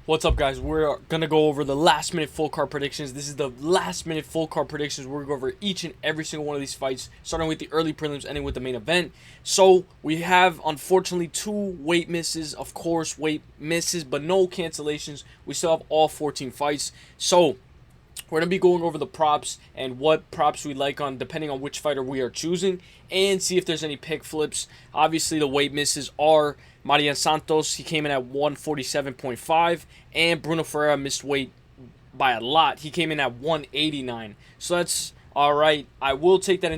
What's up, guys? We're gonna go over the last minute full card predictions. This is the last minute full card predictions. We're gonna go over each and every single one of these fights, starting with the early prelims, ending with the main event. So we have, unfortunately, two weight misses. Of course, weight misses, but no cancellations. We still have all 14 fights. So we're going to be going over the props and what props we like on depending on which fighter we are choosing, and see if there's any pick flips. Obviously, the weight misses are Marian Santos. He came in at 147.5, and Bruno Ferreira missed weight by a lot. He came in at 189. So that's all right. I will take that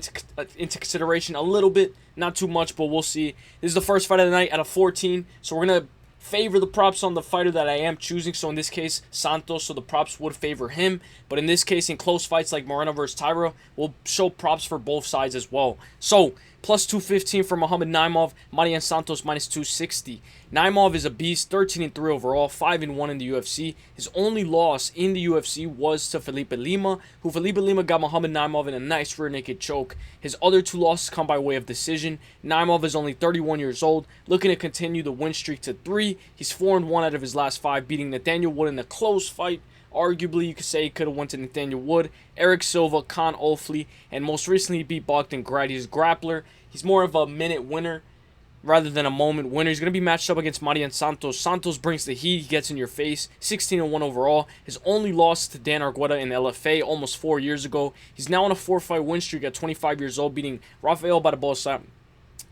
into consideration a little bit, not too much, but we'll see. This is the first fight of the night out of 14, so we're going to favor the props on the fighter that I am choosing. So in this case, Santos, so the props would favor him. But in this case, in close fights like Moreno versus Tyra, we'll show props for both sides as well. So plus 215 for Muhammad Naimov, Marian Santos minus 260. Naimov is a beast, 13-3 overall, 5-1 in the UFC. His only loss in the UFC was to Felipe Lima, who Felipe Lima got Muhammad Naimov in a nice rear naked choke. His other two losses come by way of decision. Naimov is only 31 years old, looking to continue the win streak to 3. He's 4-1 out of his last 5, beating Nathaniel Wood in a close fight. Arguably, you could say he could have went to Nathaniel Wood, Eric Silva, Con Olfley, and most recently he beat Bogdan Grad. He's a grappler. He's more of a minute winner rather than a moment winner. He's going to be matched up against Marian Santos. Santos brings the heat. He gets in your face. 16-1 overall. His only loss to Dan Argueta in LFA almost 4 years ago. He's now on a 4-fight win streak at 25 years old, beating Rafael Barboza,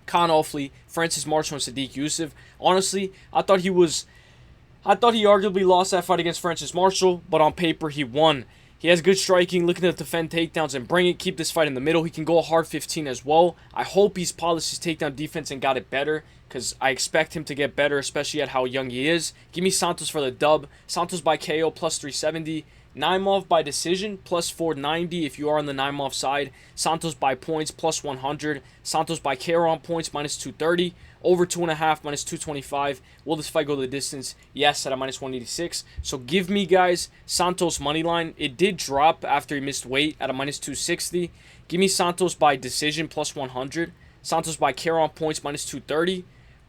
Con Olfley, Francis Marshall, and Sadiq Youssef. Honestly, I thought he arguably lost that fight against Francis Marshall, but on paper he won. He has good striking, looking to defend takedowns and bring it, keep this fight in the middle. He can go a hard 15 as well. I hope he's polished his takedown defense and got it better, because I expect him to get better, especially at how young he is. Give me Santos for the dub. Santos by KO plus 370. Naimov by decision plus 490 if you are on the Naimov side. Santos by points plus 100. Santos by KO on points minus 230. Over 2.5 minus 225. Will this fight go the distance? Yes, at a minus 186. So give me, guys, Santos money line. It did drop after he missed weight at a minus 260. Give me Santos by decision plus 100. Santos by KO on points minus 230.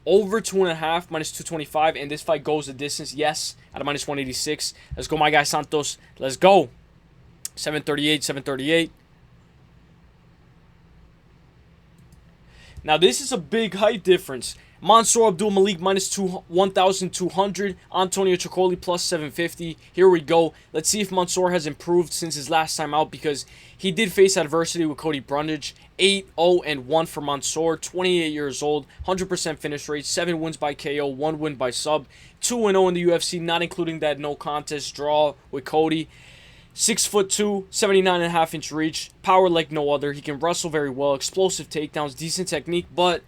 Over 2.5 minus 225, and this fight goes the distance. Yes, at a minus 186. Let's go, my guy Santos. Let's go. 738, 738. Now, this is a big height difference. Mansur Abdul-Malik minus 1,200. Antonio Trócoli plus 750. Here we go. Let's see if Mansur has improved since his last time out, because he did face adversity with Cody Brundage. 8-0-1 for Mansur, 28 years old, 100% finish rate, 7 wins by KO, 1 win by sub, 2-0 in the UFC, not including that no contest draw with Cody. 6'2", 79.5-inch reach, power like no other. He can wrestle very well, explosive takedowns, decent technique, but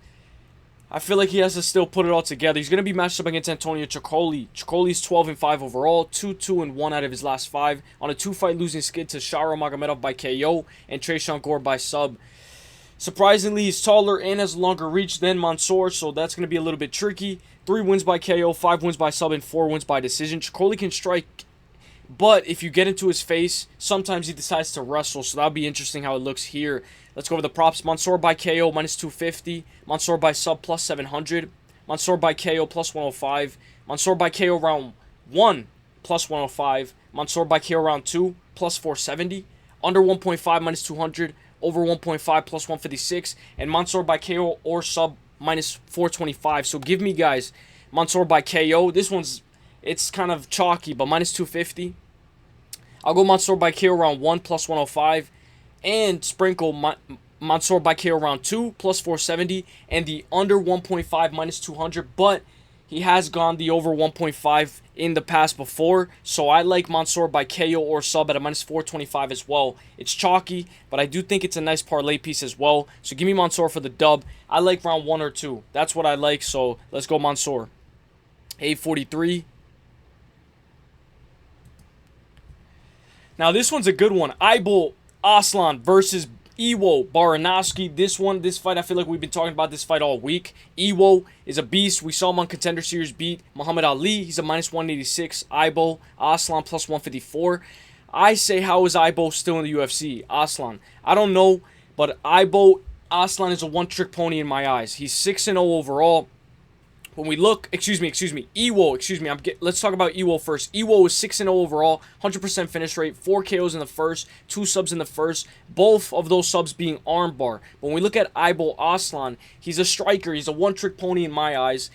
I feel like he has to still put it all together. He's going to be matched up against Antonio Trócoli. Trócoli's 12-5 overall, 2-2-1 out of his last 5, on a 2-fight losing skid to Sharo Magomedov by KO and Tresean Gore by sub. Surprisingly, he's taller and has longer reach than Mansur, so that's going to be a little bit tricky. 3 wins by KO, 5 wins by sub, and 4 wins by decision. Trócoli can strike, but if you get into his face, sometimes he decides to wrestle, so that'll be interesting how it looks here. Let's go over the props. Mansur by KO minus 250. Mansur by sub plus 700. Mansur by KO plus 105. Mansur by KO round 1 plus 105. Mansur by KO round 2 plus 470. Under 1.5 minus 200. Over 1.5 plus 156. And Mansur by KO or sub minus 425. So give me, guys, Mansur by KO. This one's, it's kind of chalky, but minus 250. I'll go Mansur by KO round 1 plus 105. And sprinkle Mansur by KO round 2 plus 470. And the under 1.5 minus 200. But he has gone the over 1.5 in the past before. So I like Mansur by KO or sub at a minus 425 as well. It's chalky, but I do think it's a nice parlay piece as well. So give me Mansur for the dub. I like round 1 or 2. That's what I like. So let's go Mansur. 843. Now this one's a good one. Ibo Aslan versus Iwo Baraniewski. This fight, I feel like we've been talking about this fight all week. Iwo is a beast. We saw him on Contender Series beat Muhammad Ali. He's a minus 186. Ibo Aslan plus 154. I say, how is Ibo still in the UFC? Aslan, I don't know, but Ibo Aslan is a one-trick pony in my eyes. He's 6-0 overall. When we look, Iwo, let's talk about Iwo first. Iwo is 6-0 overall, 100% finish rate, 4 KOs in the first, 2 subs in the first, both of those subs being armbar. But when we look at Ibo Aslan, he's a striker. He's a one-trick pony in my eyes.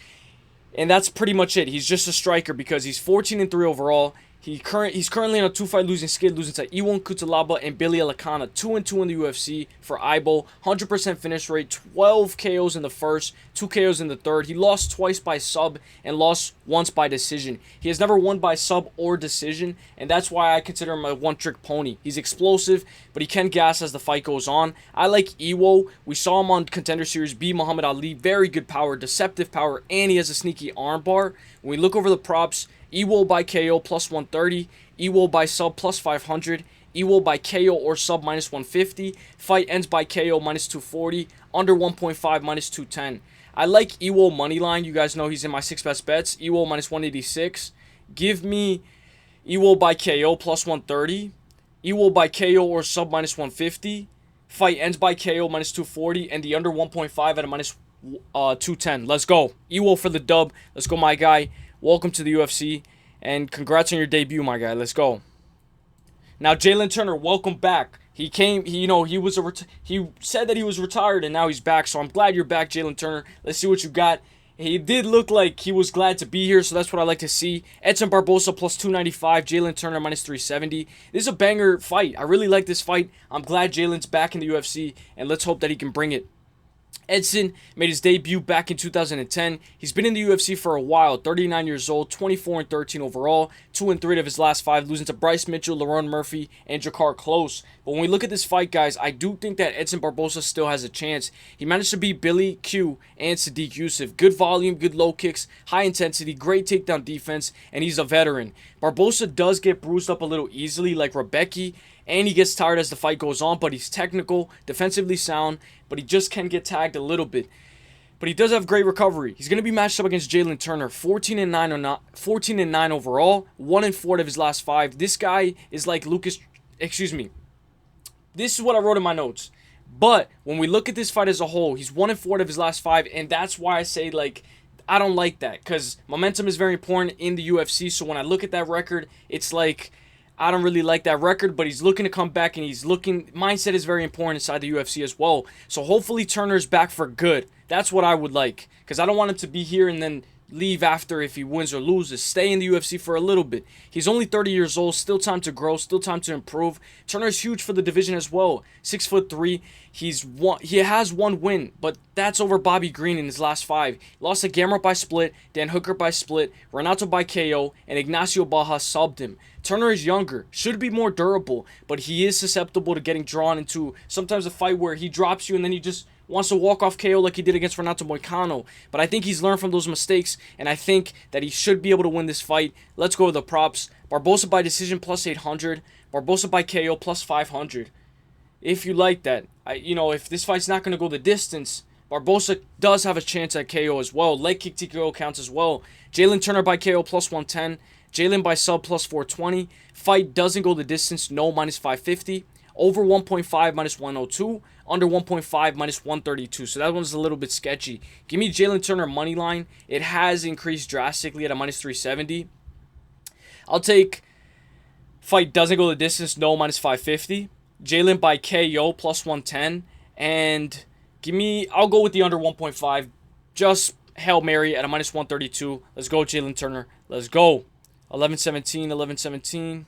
And that's pretty much it. He's just a striker because he's 14-3 overall. He's currently on a 2-fight losing skid, losing to Iwon Kutalaba and Billy Alakana, 2-2 in the UFC for Ibo. 100% finish rate, 12 KOs in the first, 2 KOs in the third. He lost twice by sub and lost once by decision. He has never won by sub or decision, and that's why I consider him a one-trick pony. He's explosive, but he can gas as the fight goes on. I like Iwo. We saw him on Contender Series B, Muhammad Ali. Very good power, deceptive power, and he has a sneaky armbar. When we look over the props, Iwo by KO plus 130, Iwo by sub plus 500, Iwo by KO or sub minus 150, fight ends by KO minus 240, under 1.5 minus 210. I like Iwo moneyline. You guys know he's in my 6 best bets. Iwo minus 186. Give me Iwo by KO plus 130, Iwo by KO or sub minus 150, fight ends by KO minus 240, and the under 1.5 at a minus 210. Let's go. Iwo for the dub. Let's go, my guy. Welcome to the UFC, and congrats on your debut, my guy. Let's go. Now, Jalin Turner, welcome back. He said that he was retired, and now he's back. So I'm glad you're back, Jalin Turner. Let's see what you got. He did look like he was glad to be here, so that's what I like to see. Edson Barboza plus 295, Jalin Turner minus 370. This is a banger fight. I really like this fight. I'm glad Jalen's back in the UFC, and let's hope that he can bring it. Edson made his debut back in 2010. He's been in the UFC for a while, 39 years old, 24-13 overall, 2-3 of his last 5, losing to Bryce Mitchell, Lerone Murphy, and Jakar Close. But when we look at this fight, guys, I do think that Edson Barboza still has a chance. He managed to beat Billy Q and Sadiq Yusuf. Good volume, good low kicks, high intensity, great takedown defense, and he's a veteran. Barboza does get bruised up a little easily like Rebecca, and he gets tired as the fight goes on, but he's technical, defensively sound, but he just can get tagged a little bit. But he does have great recovery. He's going to be matched up against Jalin Turner, 14-9 overall, 1-4 of his last 5. This guy is like This is what I wrote in my notes. But when we look at this fight as a whole, he's 1-4 of his last 5, and that's why I say, I don't like that, because momentum is very important in the UFC. So when I look at that record, it's like, I don't really like that record, but he's looking to come back, and mindset is very important inside the UFC as well. So hopefully Turner's back for good. That's what I would like, because I don't want him to be here and then leave after if he wins or loses. Stay in the UFC for a little bit. He's only 30 years old, still time to grow, still time to improve. Turner's huge for the division as well. 6'3". He has 1 win, but that's over Bobby Green in his last 5. Lost to Gamrot by split, Dan Hooker by split, Renato by KO, and Ignacio Baja subbed him. Turner is younger, should be more durable, but he is susceptible to getting drawn into sometimes a fight where he drops you and then he just wants to walk off KO like he did against Renato Moicano. But I think he's learned from those mistakes, and I think that he should be able to win this fight. Let's go with the props. Barboza by decision plus 800. Barboza by KO plus 500. If you like that. If this fight's not going to go the distance, Barboza does have a chance at KO as well. Leg kick TKO counts as well. Jalin Turner by KO plus 110. Jalin by sub plus 420. Fight doesn't go the distance. No, minus 550. Over 1.5 minus 102. Under 1.5 minus 132. So that one's a little bit sketchy. Give me Jalin Turner money line. It has increased drastically at a minus 370. I'll take fight doesn't go the distance. No, minus 550. Jalin by KO plus 110. And I'll go with the under 1.5. Just Hail Mary at a minus 132. Let's go, Jalin Turner. Let's go. 11-17, 11-17.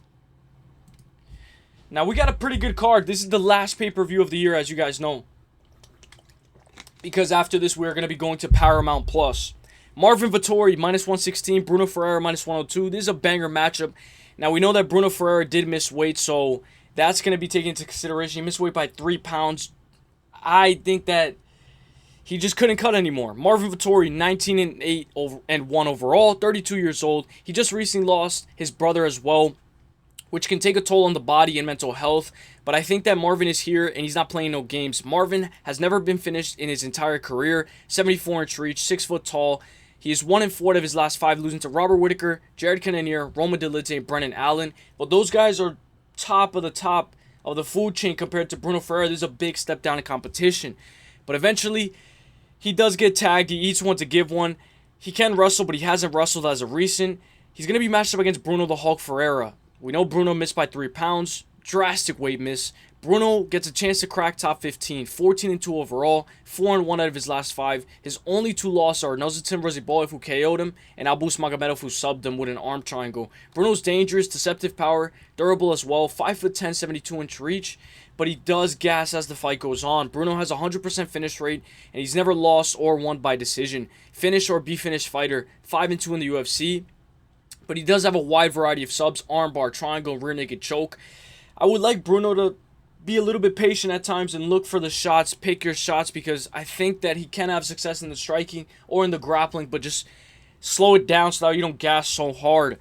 Now, we got a pretty good card. This is the last pay-per-view of the year, as you guys know. Because after this, we're going to be going to Paramount Plus. Marvin Vettori, minus 116. Bruno Ferreira, minus 102. This is a banger matchup. Now, we know that Bruno Ferreira did miss weight, so that's going to be taken into consideration. He missed weight by 3 pounds. I think that he just couldn't cut anymore. Marvin Vettori, 19-8 and 1 overall, 32 years old. He just recently lost his brother as well, which can take a toll on the body and mental health. But I think that Marvin is here, and he's not playing no games. Marvin has never been finished in his entire career. 74-inch reach, 6 foot tall. He is 1-4 of his last 5, losing to Robert Whittaker, Jared Cannonier, Roma Delite, and Brennan Allen. But those guys are top of the food chain compared to Bruno Ferreira. This is a big step down in competition. But eventually, he does get tagged. He eats one to give one. He can wrestle, but he hasn't wrestled as of recent. He's going to be matched up against Brunno the Hulk Ferreira. We know Brunno missed by 3 pounds. Drastic weight miss. Brunno gets a chance to crack top 15. 14-2 overall. 4-1 out of his last 5. His only 2 losses are Nazim Raziboyev, who KO'd him, and Abus Magomedov, who subbed him with an arm triangle. Brunno's dangerous, deceptive power, durable as well. 5'10", 72-inch reach. But he does gas as the fight goes on. Brunno has a 100% finish rate, and he's never lost or won by decision. Finish or be finished fighter. 5-2 in the UFC. But he does have a wide variety of subs, armbar, triangle, rear naked choke. I would like Brunno to be a little bit patient at times and look for the shots, pick your shots, because I think that he can have success in the striking or in the grappling, but just slow it down so that you don't gas so hard.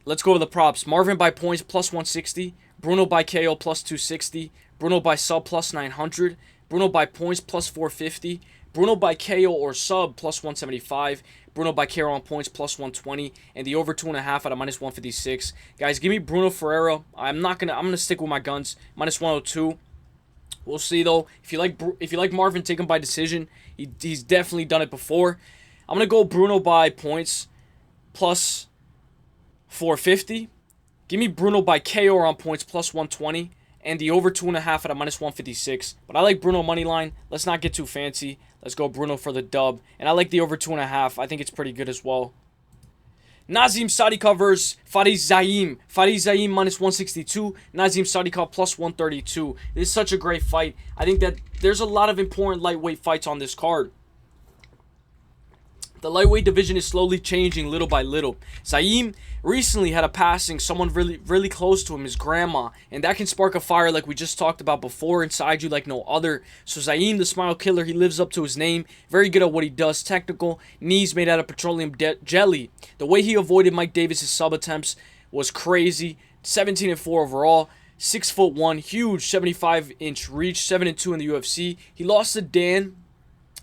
Let's go over the props. Marvin by points plus 160. Brunno by KO plus 260. Brunno by sub plus 900. Brunno by points plus 450. Brunno by KO or sub plus 175. Brunno by KO on points plus 120. And the over 2.5 at a minus 156. Guys, give me Brunno Ferreira. I'm gonna stick with my guns. Minus 102. We'll see though. If you like Marvin, take him by decision. He's definitely done it before. I'm gonna go Brunno by points plus 450. Give me Brunno by KO on points plus 120. And the over 2.5 at a minus 156. But I like Brunno money line. Let's not get too fancy. Let's go Brunno for the dub. And I like the over 2.5. I think it's pretty good as well. Nazim Sadykhov versus Ziam. Ziam minus 162. Nazim Sadykhov plus 132. This is such a great fight. I think that there's a lot of important lightweight fights on this card. The lightweight division is slowly changing little by little. Ziam recently had a passing, someone really close to him, his grandma, and that can spark a fire like we just talked about before inside you like no other. So Ziam, the smile killer, he lives up to his name. Very good at what he does. Technical, knees made out of petroleum jelly. The way he avoided Mike Davis' sub attempts was crazy. 17-4 overall. 6'1", huge, 75-inch reach, 7-2 in the UFC. He lost to Dan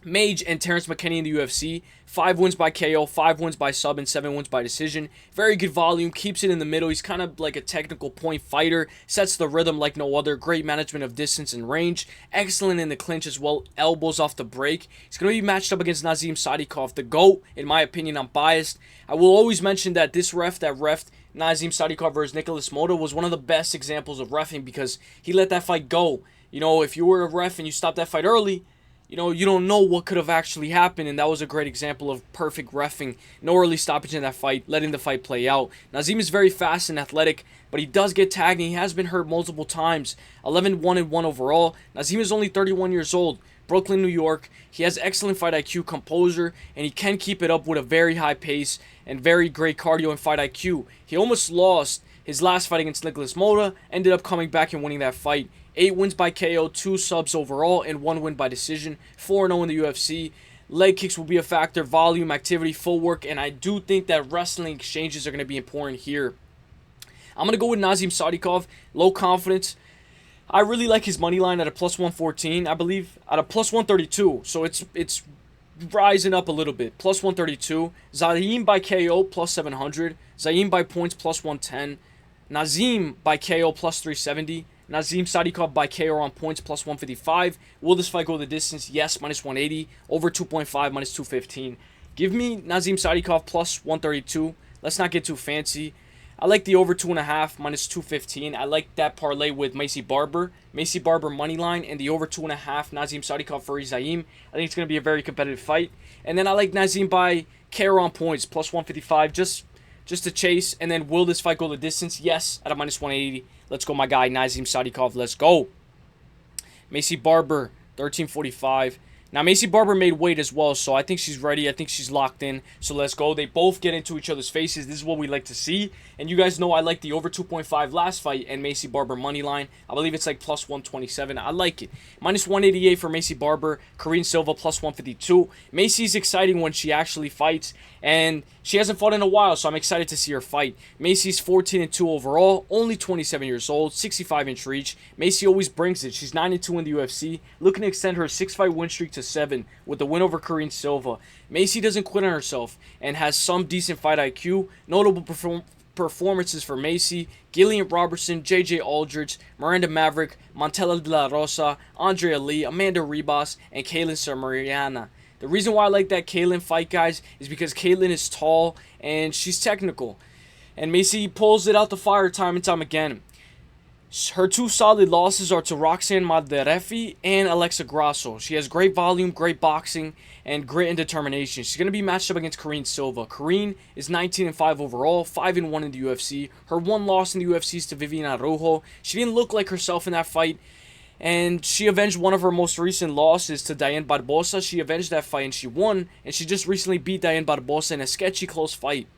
Mage and Terrance McKinney in the UFC. 5 wins by KO, 5 wins by sub, and 7 wins by decision. Very good volume, keeps it in the middle. He's kind of like a technical point fighter. Sets the rhythm like no other. Great management of distance and range. Excellent in the clinch as well. Elbows off the break. He's going to be matched up against Nazim Sadykhov, the GOAT. In my opinion, I'm biased. I will always mention that this ref that refed Nazim Sadykhov versus Nicholas Mota was one of the best examples of refing because he let that fight go. You know, if you were a ref and you stopped that fight early, you know, you don't know what could have actually happened, and that was a great example of perfect reffing. No early stoppage in that fight, letting the fight play out. Nazim is very fast and athletic, but he does get tagged, and he has been hurt multiple times. 11-1-1 overall. Nazim is only 31 years old. Brooklyn, New York. He has excellent fight IQ, composure, and he can keep it up with a very high pace and very great cardio and fight IQ. He almost lost his last fight against Nicholas Mota, ended up coming back and winning that fight. 8 wins by KO, 2 subs overall, and 1 win by decision. 4-0 in the UFC. Leg kicks will be a factor, volume, activity, full work, and I do think that wrestling exchanges are going to be important here. I'm going to go with Nazim Sadykhov, low confidence. I really like his money line at a plus 114, I believe, at a plus 132, so it's rising up a little bit. Plus 132. Ziam by KO, plus 700. Ziam by points, plus 110. Nazim by KO, plus 370. Nazim Sadykhov by KO on points, plus 155. Will this fight go the distance? Yes, minus 180. Over 2.5, minus 215. Give me Nazim Sadykhov plus 132. Let's not get too fancy. I like the over 2.5, minus 215. I like that parlay with Maycee Barber. Maycee Barber money line and the over 2.5. Nazim Sadykhov for Ziam. I think it's going to be a very competitive fight. And then I like Nazim by KO on points, plus 155. Just to chase. And then will this fight go the distance? Yes, at a minus 180. Let's go, my guy, Nazim Sadykhov. Let's go. Maycee Barber, 1345. Now, Maycee Barber made weight as well, so I think she's ready. I think she's locked in. So let's go. They both get into each other's faces. This is what we like to see. And you guys know I like the over 2.5 last fight and Maycee Barber money line. I believe it's like plus 127. I like it. Minus 188 for Maycee Barber. Karine Silva plus 152. Maycee's exciting when she actually fights. And she hasn't fought in a while, so I'm excited to see her fight. Maycee's 14-2 overall, only 27 years old, 65-inch reach. Maycee always brings it. She's 9-2 in the UFC, looking to extend her 6-fight win streak to 7 with the win over Karine Silva. Maycee doesn't quit on herself and has some decent fight IQ. Notable performances for Maycee: Gillian Robertson, JJ Aldridge, Miranda Maverick, Montella De La Rosa, Andrea Lee, Amanda Ribas, and Kaylin Samariana. The reason why I like that Kaylin fight, guys, is because Kaylin is tall and she's technical. And Maycee pulls it out the fire time and time again. Her 2 solid losses are to Roxanne Modafferi and Alexa Grasso. She has great volume, great boxing, and grit and determination. She's going to be matched up against Karine Silva. Karine is 19-5 overall, 5-1 in the UFC. Her 1 loss in the UFC is to Vivian Araujo. She didn't look like herself in that fight, and she avenged one of her most recent losses to Diane Barboza. She avenged that fight and she won, and she just recently beat Diane Barboza in a sketchy close fight.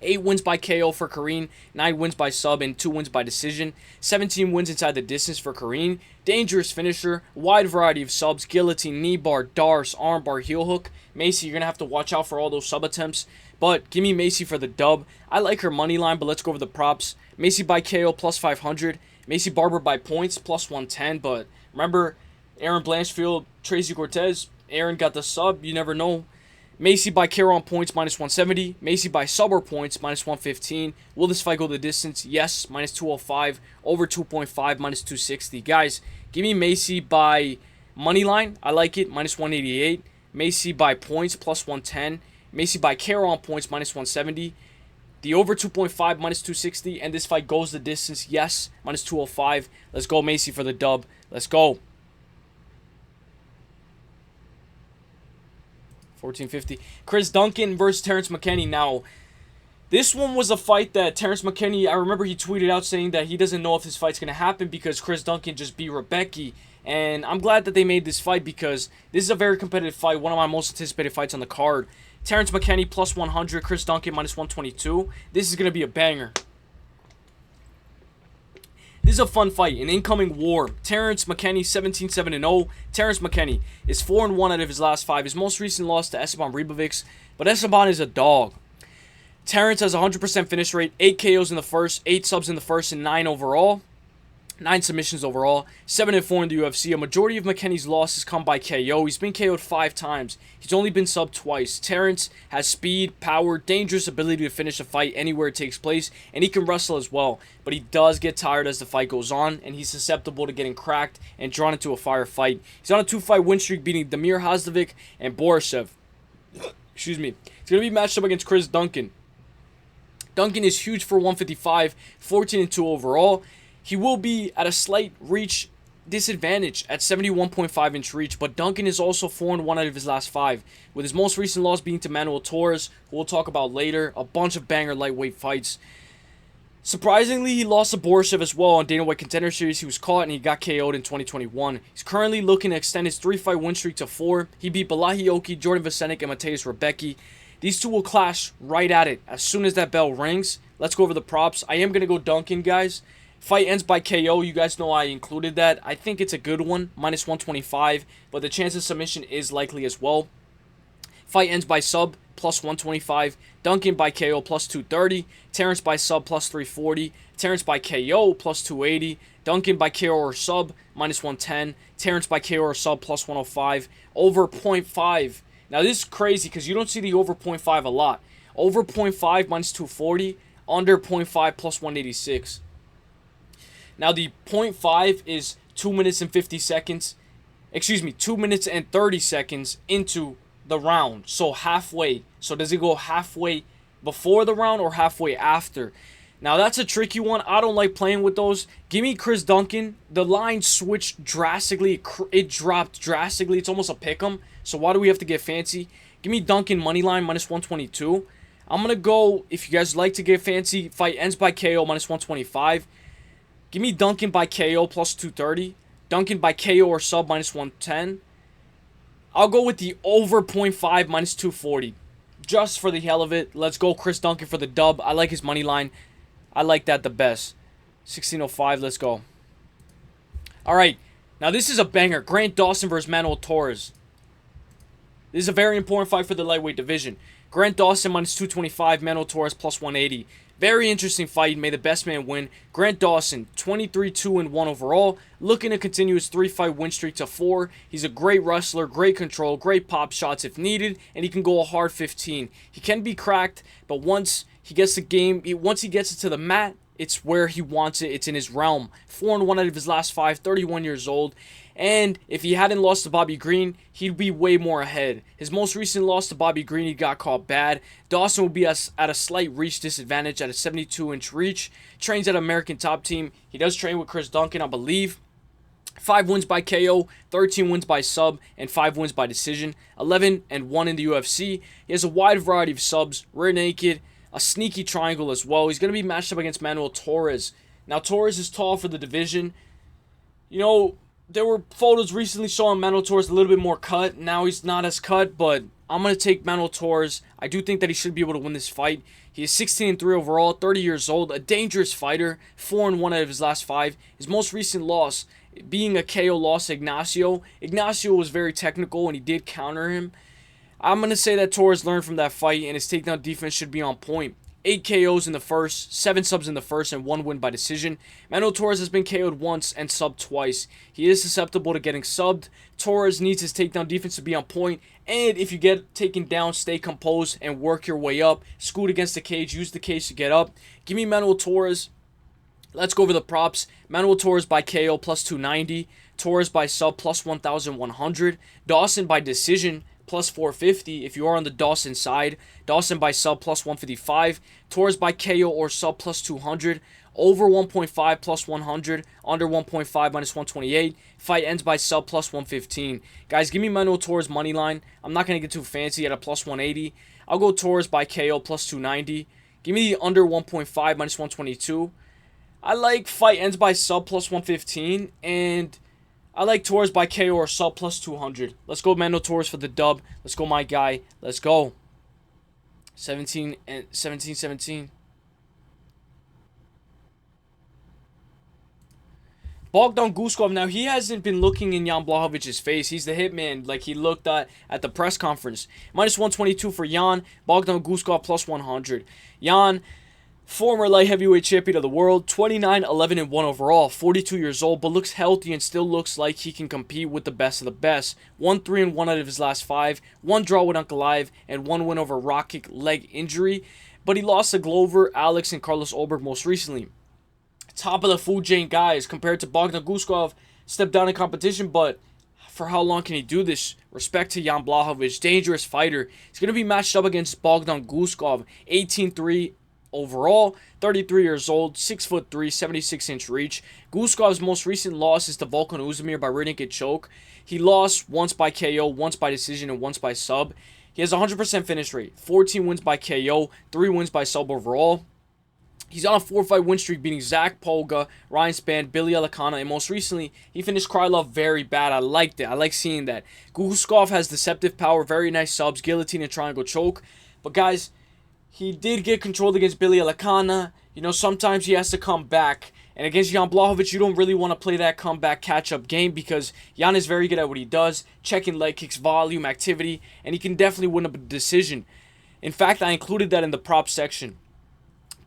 8 wins by KO for Karine, 9 wins by sub, and 2 wins by decision. 17 wins inside the distance for Karine. Dangerous finisher, wide variety of subs, guillotine, knee bar, darce, arm bar, heel hook. Maycee, you're going to have to watch out for all those sub attempts. But give me Maycee for the dub. I like her money line, but let's go over the props. Maycee by KO plus 500. Maycee Barber by points plus 110. But remember, Aaron Blanchfield, Tracy Cortez, Aaron got the sub. You never know. Maycee by KO on points, minus 170. Maycee by sub or points, minus 115. Will this fight go the distance? Yes, minus 205. Over 2.5, minus 260. Guys, give me Maycee by money line. I like it, minus 188. Maycee by points, plus 110. Maycee by KO on points, minus 170. The over 2.5, minus 260. And this fight goes the distance. Yes, minus 205. Let's go Maycee for the dub. Let's go. 1450. Chris Duncan versus Terrance McKinney. Now, this one was a fight that Terrance McKinney, I remember he tweeted out saying that he doesn't know if this fight's going to happen because Chris Duncan just beat Rebecca. And I'm glad that they made this fight because this is a very competitive fight. One of my most anticipated fights on the card. Terrance McKinney plus 100. Chris Duncan minus 122. This is going to be a banger. This is a fun fight, an incoming war. Terrance McKinney 17-7-0. Terrance McKinney is 4-1 out of his last 5. His most recent loss to Esteban Ribovics, but Esteban is a dog. Terrance has a 100% finish rate, 8 KOs in the first, 8 subs in the first, and 9 overall. 9 submissions overall, 7-4 in the UFC. A majority of McKinney's losses come by KO. He's been KO'd 5 times. He's only been subbed twice. Terrance has speed, power, dangerous ability to finish a fight anywhere it takes place, and he can wrestle as well. But he does get tired as the fight goes on, and he's susceptible to getting cracked and drawn into a fire fight. He's on a 2-fight win streak, beating Damir Hazdovic and Borishev. Excuse me. He's going to be matched up against Chris Duncan. Duncan is huge for 155, 14-2 overall. He will be at a slight reach disadvantage at 71.5 inch reach, but Duncan is also 4-1 out of his last 5, with his most recent loss being to Manuel Torres, who we'll talk about later. A bunch of banger lightweight fights. Surprisingly, he lost to Borishev as well on Dana White Contender Series. He was caught and he got KO'd in 2021. He's currently looking to extend his 3-fight win streak to 4. He beat Balahioki, Jordan Vasenik, and Mateusz Rebecki. These two will clash right at it as soon as that bell rings. Let's go over the props. I am going to go Duncan, guys. Fight ends by KO. You guys know I included that. I think it's a good one, minus 125, but the chance of submission is likely as well. Fight ends by sub, plus 125. Duncan by KO, plus 230. Terrance by sub, plus 340. Terrance by KO, plus 280. Duncan by KO or sub, minus 110. Terrance by KO or sub, plus 105. Over 0.5. Now this is crazy because you don't see the over 0.5 a lot. Over 0.5, minus 240. Under 0.5, plus 186. Now, the 0.5 is 2 minutes and 50 seconds. Excuse me, 2 minutes and 30 seconds into the round. So, halfway. So, does it go halfway before the round or halfway after? Now, that's a tricky one. I don't like playing with those. Give me Chris Duncan. The line switched drastically. It dropped drastically. It's almost a pick'em. So, why do we have to get fancy? Give me Duncan money line, minus 122. I'm going to go, if you guys like to get fancy, fight ends by KO, minus 125. Give me Duncan by KO plus 230. Duncan by KO or sub minus 110. I'll go with the over 0.5 minus 240. Just for the hell of it. Let's go Chris Duncan for the dub. I like his money line. I like that the best. 1605. Let's go. Alright. Now this is a banger. Grant Dawson versus Manuel Torres. This is a very important fight for the lightweight division. Grant Dawson minus 225. Manuel Torres plus 180. Very interesting fight. May the best man win. Grant Dawson, 23-2-1 overall. Looking to continue his 3-fight win streak to 4. He's a great wrestler, great control, great pop shots if needed, and he can go a hard 15. He can be cracked, but once he gets the game, once he gets it to the mat, it's where he wants it. It's in his realm. 4-1 out of his last 5, 31 years old. And if he hadn't lost to Bobby Green, he'd be way more ahead. His most recent loss to Bobby Green, he got caught bad. Dawson will be at a slight reach disadvantage at a 72-inch reach. Trains at American Top Team. He does train with Chris Duncan, I believe. 5 wins by KO, 13 wins by sub, and 5 wins by decision. 11-1 in the UFC. He has a wide variety of subs, rear naked, a sneaky triangle as well. He's going to be matched up against Manuel Torres. Now, Torres is tall for the division. You know, there were photos recently showing Manuel Torres a little bit more cut. Now he's not as cut, but I'm going to take Manuel Torres. I do think that he should be able to win this fight. He is 16-3 overall, 30 years old, a dangerous fighter, 4-1 out of his last 5. His most recent loss being a KO loss to Ignacio. Ignacio was very technical and he did counter him. I'm going to say that Torres learned from that fight and his takedown defense should be on point. 8 KOs in the first, 7 subs in the first, and 1 win by decision. Manuel Torres has been KO'd once and subbed twice. He is susceptible to getting subbed. Torres needs his takedown defense to be on point, and if you get taken down, stay composed and work your way up. Scoot against the cage, use the cage to get up. Give me Manuel Torres. Let's go over the props. Manuel Torres by KO plus 290. Torres by sub plus 1,100. Dawson by decision plus 450 if you are on the Dawson side. Dawson by sub plus 155. Torres by KO or sub plus 200. Over 1.5 plus 100. Under 1.5 minus 128. Fight ends by sub plus 115. Guys, give me Manuel Torres money line. I'm not going to get too fancy at a plus 180. I'll go Torres by KO plus 290. Give me the under 1.5 minus 122. I like fight ends by sub plus 115. And I like Torres by KO or sub plus 200. Let's go Manuel Torres for the dub. Let's go my guy. Let's go. 17. Bogdan Guskov, now he hasn't been looking in Jan Blachowicz' face. He's the hitman like he looked at the press conference. Minus 122 for Jan. Bogdan Guskov plus 100. Jan, former light heavyweight champion of the world, 29-11-1 overall, 42 years old, but looks healthy and still looks like he can compete with the best of the best. 1-3-1 out of his last 5, 1 draw with Ankalaev, and 1 win over Rockkick leg injury. But he lost to Glover, Alex, and Carlos Ulberg most recently. Top of the food chain guys compared to Bogdan Guskov, stepped down in competition, but for how long can he do this? Respect to Jan Blachowicz, dangerous fighter. He's going to be matched up against Bogdan Guskov, 18-3 overall, 33 years old, 6'3", 76-inch reach. Guskov's most recent loss is to Volkan Oezdemir by rear naked choke. He lost once by KO, once by decision, and once by sub. He has a 100% finish rate, 14 wins by KO, 3 wins by sub overall. He's on a 4-fight win streak, beating Zach Polga, Ryan Spann, Billy Elikana, and most recently, he finished Krylov very bad. I liked it. I like seeing that. Guskov has deceptive power, very nice subs, guillotine and triangle choke. But guys, he did get controlled against Billy Elikana. You know, sometimes he has to come back. And against Jan Blachowicz, you don't really want to play that comeback catch-up game because Jan is very good at what he does, checking leg kicks, volume, activity, and he can definitely win a decision. In fact, I included that in the prop section.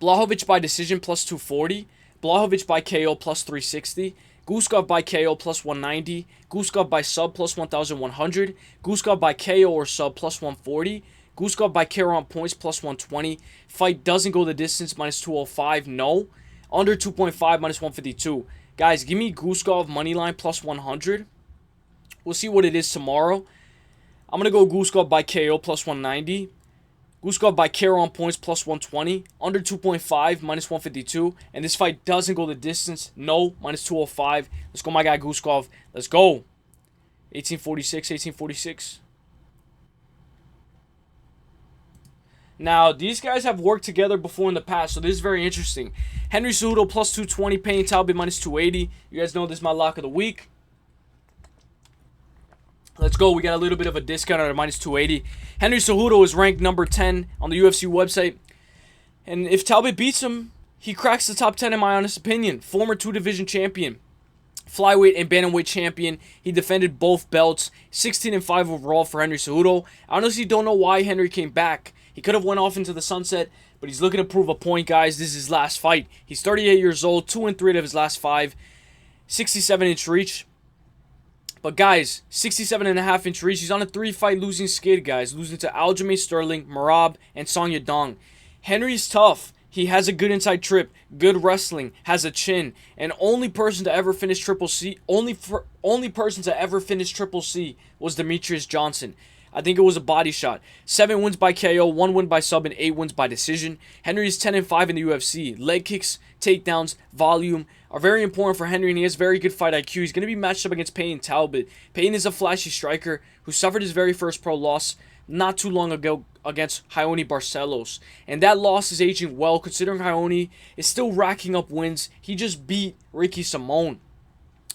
Blachowicz by decision plus 240. Blachowicz by KO plus 360. Guskov by KO plus 190. Guskov by sub plus 1,100. Guskov by KO or sub plus 140. Guskov by KO on points plus 120. Fight doesn't go the distance minus 205. No. Under 2.5 minus 152. Guys, give me Guskov moneyline plus 100. We'll see what it is tomorrow. I'm going to go Guskov by KO plus 190. Guskov by KO on points plus 120. Under 2.5 minus 152. And this fight doesn't go the distance. No. Minus 205. Let's go my guy Guskov. Let's go. 1846. Now, these guys have worked together before in the past, so this is very interesting. Henry Cejudo plus 220, Payne Talbot minus 280. You guys know this is my lock of the week. Let's go. We got a little bit of a discount at a minus 280. Henry Cejudo is ranked number 10 on the UFC website. And if Talbot beats him, he cracks the top 10 in my honest opinion. Former 2-division champion. Flyweight and bantamweight champion. He defended both belts. 16-5 overall for Henry Cejudo. I honestly don't know why Henry came back. He could have went off into the sunset, but he's looking to prove a point, guys. This is his last fight. He's 38 years old, 2-3 out of his last 5. 67-inch reach. But guys, 67.5-inch reach. He's on a 3-fight losing skid, guys. Losing to Aljamain Sterling, Merab, and Song Yadong. Henry's tough. He has a good inside trip, good wrestling, has a chin, and only person to ever finish Triple C, only person to ever finish Triple C was Demetrius Johnson. I think it was a body shot. 7 wins by KO, 1 win by sub, and 8 wins by decision. Henry is 10-5 in the UFC. Leg kicks, takedowns, volume are very important for Henry, and he has very good fight IQ. He's going to be matched up against Payne Talbot. Payne is a flashy striker who suffered his very first pro loss not too long ago against Raoni Barcelos. And that loss is aging well, considering Raoni is still racking up wins. He just beat Ricky Simon.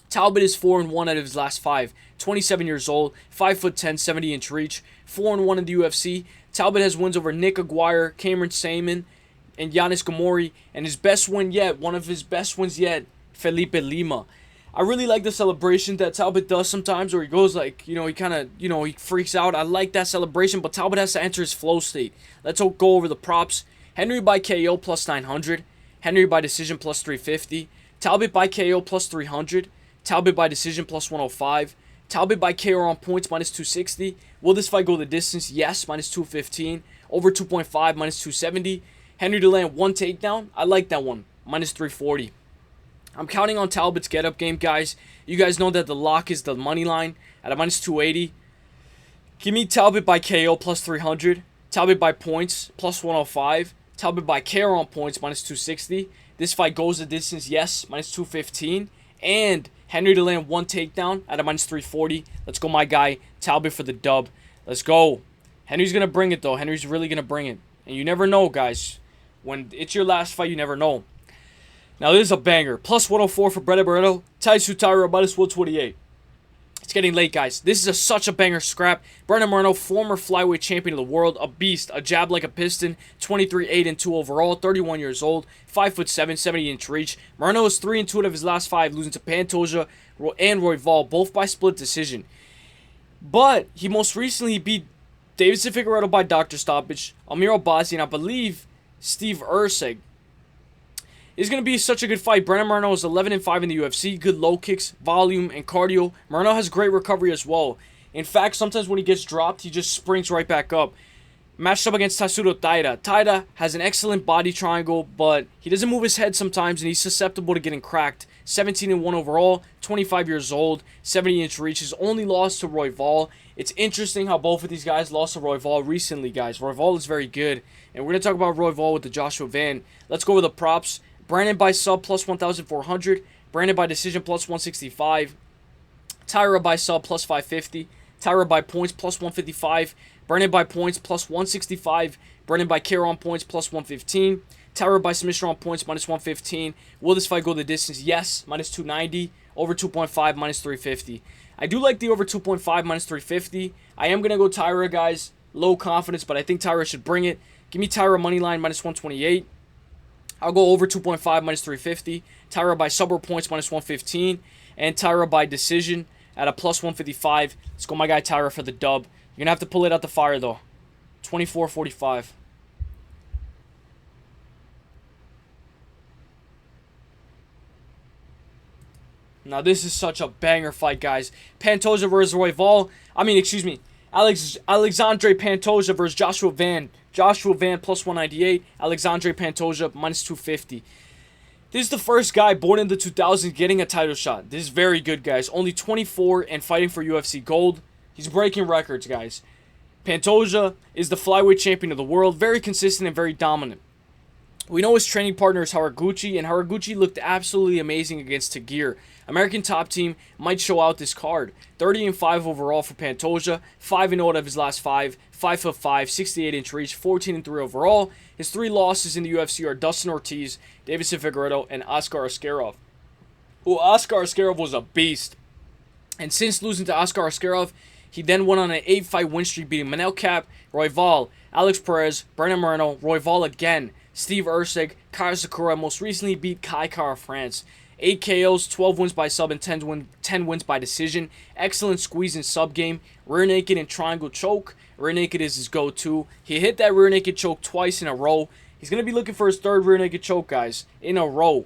Talbot is 4-1 out of his last 5. 27 years old, 5'10", 70-inch reach, 4-1 in the UFC. Talbot has wins over Nick Aguirre, Cameron Saman, and Yanis Gamori. And his best win yet, one of his best wins yet, Felipe Lima. I really like the celebration that Talbot does sometimes, where he goes like, he kind of, he freaks out. I like that celebration, but Talbot has to enter his flow state. Let's go over the props. Henry by KO plus 900. Henry by decision plus 350. Talbot by KO plus 300. Talbot by decision plus 105. Talbot by KO on points minus 260. Will this fight go the distance? Yes, minus 215. Over 2.5, minus 270. Henry to land 1 takedown. I like that one, minus 340. I'm counting on Talbot's get-up game, guys. You guys know that the lock is the money line at a minus 280. Give me Talbot by KO plus 300. Talbot by points plus 105. Talbot by KO on points minus 260. This fight goes the distance, yes, minus 215. And Henry to land 1 takedown at a minus 340. Let's go, my guy. Talbot for the dub. Let's go. Henry's going to bring it, though. Henry's really going to bring it. And you never know, guys. When it's your last fight, you never know. Now, this is a banger. Plus 104 for Brett Barreto. Tai Sutaro, minus 128. It's getting late, guys. This is such a banger scrap. Brandon Moreno, former flyweight champion of the world, a beast, a jab like a piston, 23-8-2 overall, 31 years old, 5'7", 70-inch reach. Moreno is 3-2 out of his last 5, losing to Pantoja and Royval, both by split decision. But he most recently beat Davidson Figueiredo by doctor stoppage, Amir Albazi, and I believe Steve Erceg. It's going to be such a good fight. Brandon Moreno is 11-5 in the UFC. Good low kicks, volume, and cardio. Moreno has great recovery as well. In fact, sometimes when he gets dropped, he just springs right back up. Matched up against Tatsuro Taira. Taira has an excellent body triangle, but he doesn't move his head sometimes, and he's susceptible to getting cracked. 17-1 overall, 25 years old, 70-inch reach. His only loss to Royval. It's interesting how both of these guys lost to Royval recently, guys. Royval is very good, and we're going to talk about Royval with the Joshua Van. Let's go with the props. Brandon by sub plus 1,400. Brandon by decision plus 165. Taira by sub plus 550. Taira by points plus 155. Brandon by points plus 165. Brandon by KO on points plus 115. Taira by submission on points minus 115. Will this fight go the distance? Yes, minus 290. Over 2.5, minus 350. I do like the over 2.5, minus 350. I am going to go Taira, guys. Low confidence, but I think Taira should bring it. Give me Taira money line minus 128. I'll go over 2.5 minus 350. Taira by sub or points minus 115. And Taira by decision at a plus 155. Let's go, my guy Taira for the dub. You're going to have to pull it out the fire, though. 24-45. Now, this is such a banger fight, guys. Pantoja versus Royval. Alexandre Pantoja versus Joshua Van. Joshua Van plus 198. Alexandre Pantoja minus 250. This is the first guy born in the 2000s getting a title shot. This is very good, guys. Only 24 and fighting for UFC gold. He's breaking records, guys. Pantoja is the flyweight champion of the world. Very consistent and very dominant. We know his training partner is Haraguchi, and Haraguchi looked absolutely amazing against Tagir. American top team might show out this card. 30-5 overall for Pantoja, 5-0 out of his last 5, 5'5", 68-inch reach, 14-3 overall. His 3 losses in the UFC are Dustin Ortiz, Davidson Figueiredo, and Askar Askarov. Askar Askarov was a beast. And since losing to Askar Askarov, he then went on an 8-fight win streak, beating Manel Cap, Royval, Alex Perez, Brandon Moreno, Royval again, Steve Erceg, Kyle Sakura, most recently beat Kai Kara France. 8 KOs, 12 wins by sub, and 10 wins by decision. Excellent squeeze and sub game. Rear naked and triangle choke. Rear naked is his go-to. He hit that rear naked choke twice in a row. He's going to be looking for his 3rd rear naked choke, guys, in a row.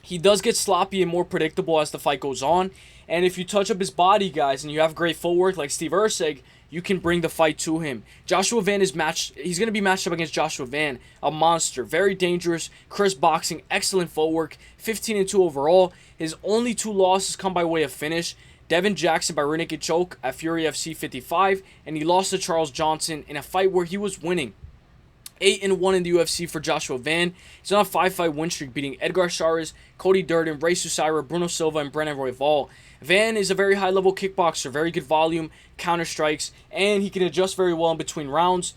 He does get sloppy and more predictable as the fight goes on. And if you touch up his body, guys, and you have great footwork like Steve Erceg, you can bring the fight to him. Joshua Van is he's going to be matched up against Joshua Van, a monster, very dangerous, crisp boxing, excellent footwork, 15-2 overall. His only 2 losses come by way of finish. Devin Jackson by rear naked choke at Fury FC 55, and he lost to Charles Johnson in a fight where he was winning. 8-1 in the UFC for Joshua Van. He's on a 5-fight win streak, beating Edgar Chairez, Cody Durden, Ray Susira, Bruno Silva, and Brennan Royval. Van is a very high-level kickboxer, very good volume, counter strikes, and he can adjust very well in between rounds.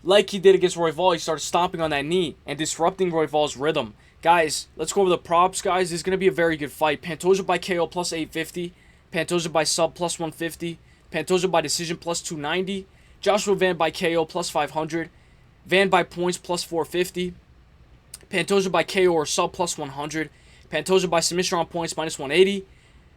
Like he did against Royval, he started stomping on that knee and disrupting Royval's rhythm. Guys, let's go over the props, guys. This is going to be a very good fight. Pantoja by KO plus 850. Pantoja by sub plus 150. Pantoja by decision plus 290. Joshua Van by KO plus 500. Van by points plus 450. Pantoja by KO or sub plus 100. Pantoja by submission on points minus 180.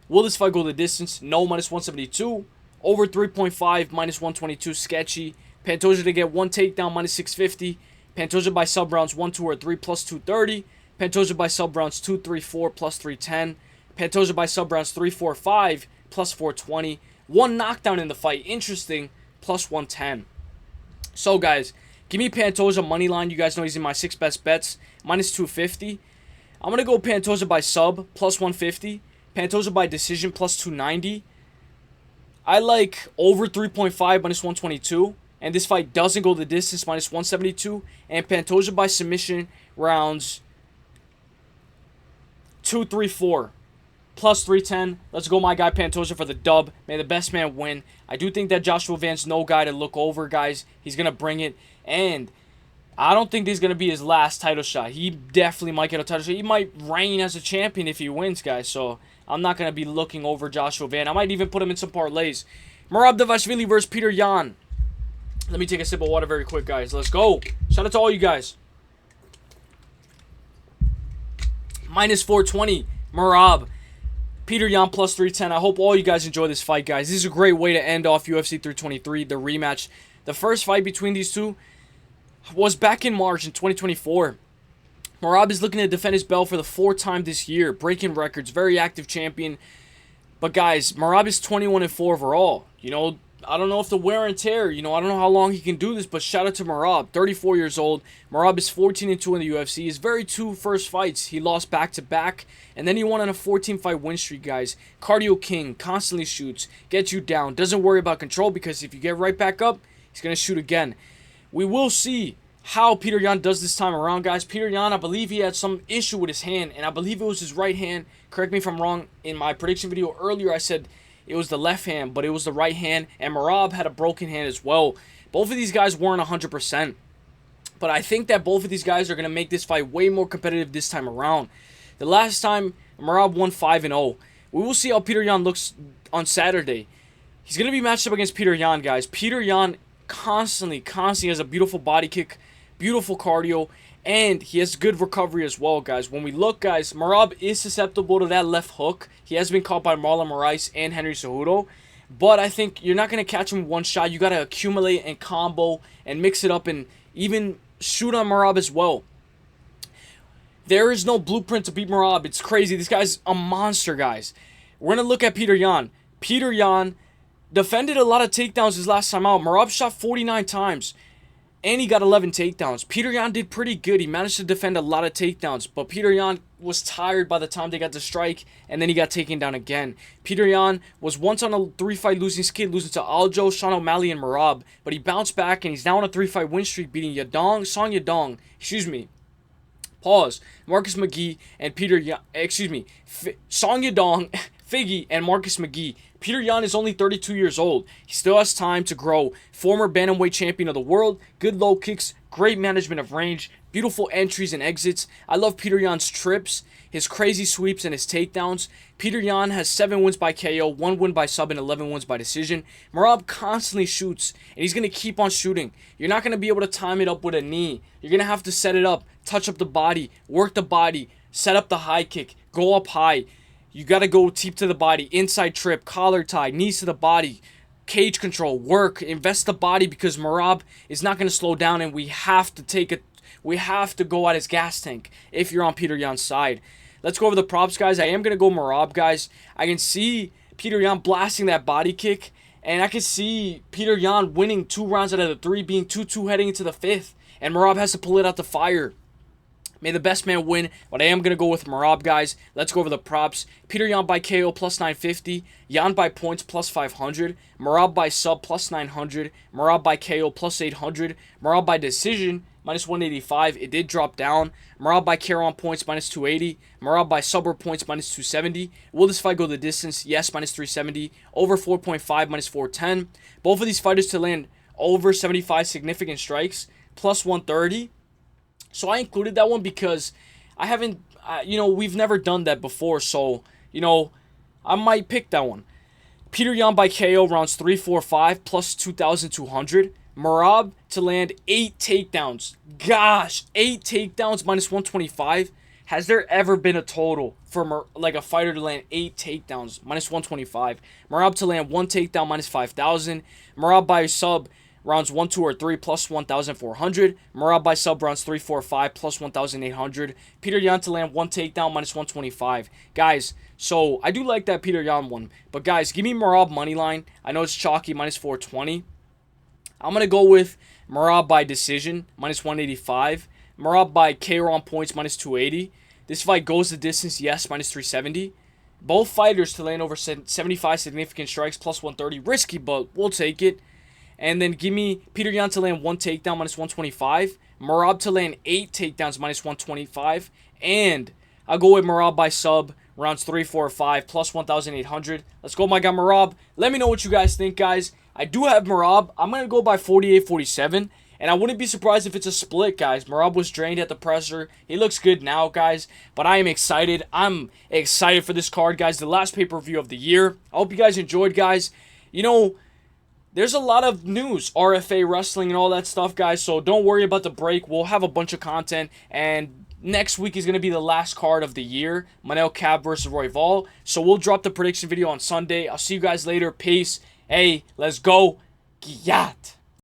Will this fight go the distance? No, minus 172. Over 3.5 minus 122. Sketchy. Pantoja to get 1 takedown minus 650. Pantoja by sub rounds 1, 2, or 3 plus 230. Pantoja by sub rounds 2, 3, 4 plus 310. Pantoja by sub rounds 3, 4, 5 plus 420. 1 knockdown in the fight. Interesting. Plus 110. So, guys, give me Pantoja money line. You guys know he's in my 6 best bets. Minus 250. I'm going to go Pantoja by sub plus 150. Pantoja by decision plus 290. I like over 3.5 minus 122. And this fight doesn't go the distance minus 172. And Pantoja by submission rounds 2, 3, 4 plus 310. Let's go my guy Pantoja for the dub. May the best man win. I do think that Joshua Van's no guy to look over, guys. He's going to bring it. And I don't think this is going to be his last title shot. He definitely might get a title shot. He might reign as a champion if he wins, guys. So I'm not going to be looking over Joshua Van. I might even put him in some parlays. Merab Dvalishvili versus Peter Yan. Let me take a sip of water very quick, guys. Let's go. Shout out to all you guys. Minus 420. Merab. Peter Yan plus 310. I hope all you guys enjoy this fight, guys. This is a great way to end off UFC 323, the rematch. The first fight between these two was back in March in 2024. Merab is looking to defend his belt for the 4th time this year, breaking records, very active champion. But guys, Merab is 21-4 overall. You know, I don't know if the wear and tear, I don't know how long he can do this, but shout out to Merab, 34 years old. Merab is 14-2 in the UFC. His very 2 first fights, he lost back-to-back, and then he won on a 14-fight win streak, guys. Cardio king, constantly shoots, gets you down, doesn't worry about control, because if you get right back up, he's going to shoot again. We will see how Peter Yan does this time around, guys. Peter Yan, I believe he had some issue with his hand, and I believe it was his right hand. Correct me if I'm wrong. In my prediction video earlier, I said it was the left hand, but it was the right hand, and Merab had a broken hand as well. Both of these guys weren't 100%, but I think that both of these guys are going to make this fight way more competitive this time around. The last time, Merab won 5-0. We will see how Peter Yan looks on Saturday. He's going to be matched up against Peter Yan, guys. Peter Yan constantly has a beautiful body kick, beautiful cardio, and he has good recovery as well, guys. When we look, guys, Merab is susceptible to that left hook. He has been caught by Marlon Moraes and Henry Cejudo. But I think you're not going to catch him with one shot. You got to accumulate and combo and mix it up and even shoot on Merab as well. There is no blueprint to beat Merab. It's crazy. This guy's a monster, guys. We're going to look at Peter Yan. Peter Yan defended a lot of takedowns his last time out. Merab shot 49 times. And he got 11 takedowns. Peter Yan did pretty good. He managed to defend a lot of takedowns. But Peter Yan was tired by the time they got to strike. And then he got taken down again. Peter Yan was once on a 3-fight losing skid, losing to Aljo, Sean O'Malley, and Merab. But he bounced back and he's now on a 3-fight win streak, beating Song Yadong. Marcus McGee and Peter Yan. Song Yadong, Figgy, and Marcus McGee. Peter Yan is only 32 years old. He still has time to grow. Former bantamweight champion of the world. Good low kicks. Great management of range. Beautiful entries and exits. I love Peter Yan's trips, his crazy sweeps, and his takedowns. Peter Yan has 7 wins by KO, 1 win by sub, and 11 wins by decision. Merab constantly shoots, and he's going to keep on shooting. You're not going to be able to time it up with a knee. You're going to have to set it up, touch up the body, work the body, set up the high kick, go up high. You got to go deep to the body, inside trip, collar tie, knees to the body, cage control, work, invest the body, because Merab is not going to slow down, and we have to go at his gas tank if you're on Peter Yan's side. Let's go over the props, guys. I am going to go Merab, guys. I can see Peter Yan blasting that body kick, And I could see Peter Yan winning 2 rounds out of the 3, being 2-2 heading into the 5th. And Merab has to pull it out the fire. May the best man win, but I am going to go with Merab, guys. Let's go over the props. Peter Yan by KO plus 950. Yan by points plus 500. Merab by sub plus 900. Merab by KO plus 800. Merab by decision minus 185. It did drop down. Merab by KO on points minus 280. Merab by sub or points minus 270. Will this fight go the distance? Yes, minus 370. Over 4.5 minus 410. Both of these fighters to land over 75 significant strikes plus 130. So I included that one because I haven't, we've never done that before. So, I might pick that one. Peter Yan by KO rounds 3, 4, 5 plus 2,200. Merab to land 8 takedowns. Gosh, 8 takedowns minus 125. Has there ever been a total for a fighter to land 8 takedowns minus 125? Merab to land 1 takedown minus 5,000. Merab by sub rounds 1, 2, or 3 plus 1,400. Merab by sub rounds 3, 4, 5 plus 1,800. Peter Yan to land 1 takedown minus 125. Guys, so I do like that Peter Yan one. But guys, give me Merab money line. I know it's chalky, minus 420. I'm going to go with Merab by decision, minus 185. Merab by KO on points, minus 280. This fight goes the distance, yes, minus 370. Both fighters to land over 75 significant strikes, plus 130. Risky, but we'll take it. And then give me Peter Yan to land 1 takedown, minus 125. Merab to land 8 takedowns, minus 125. And I'll go with Merab by sub, rounds 3, 4, 5, plus 1,800. Let's go, my guy Merab. Let me know what you guys think, guys. I do have Merab. I'm going to go by 48-47. And I wouldn't be surprised if it's a split, guys. Merab was drained at the presser. He looks good now, guys. But I am excited. I'm excited for this card, guys. The last pay-per-view of the year. I hope you guys enjoyed, guys. There's a lot of news, RFA wrestling and all that stuff, guys. So don't worry about the break. We'll have a bunch of content. And next week is going to be the last card of the year. Manuel Cab versus Royval. So we'll drop the prediction video on Sunday. I'll see you guys later. Peace. Hey, let's go. Gyat.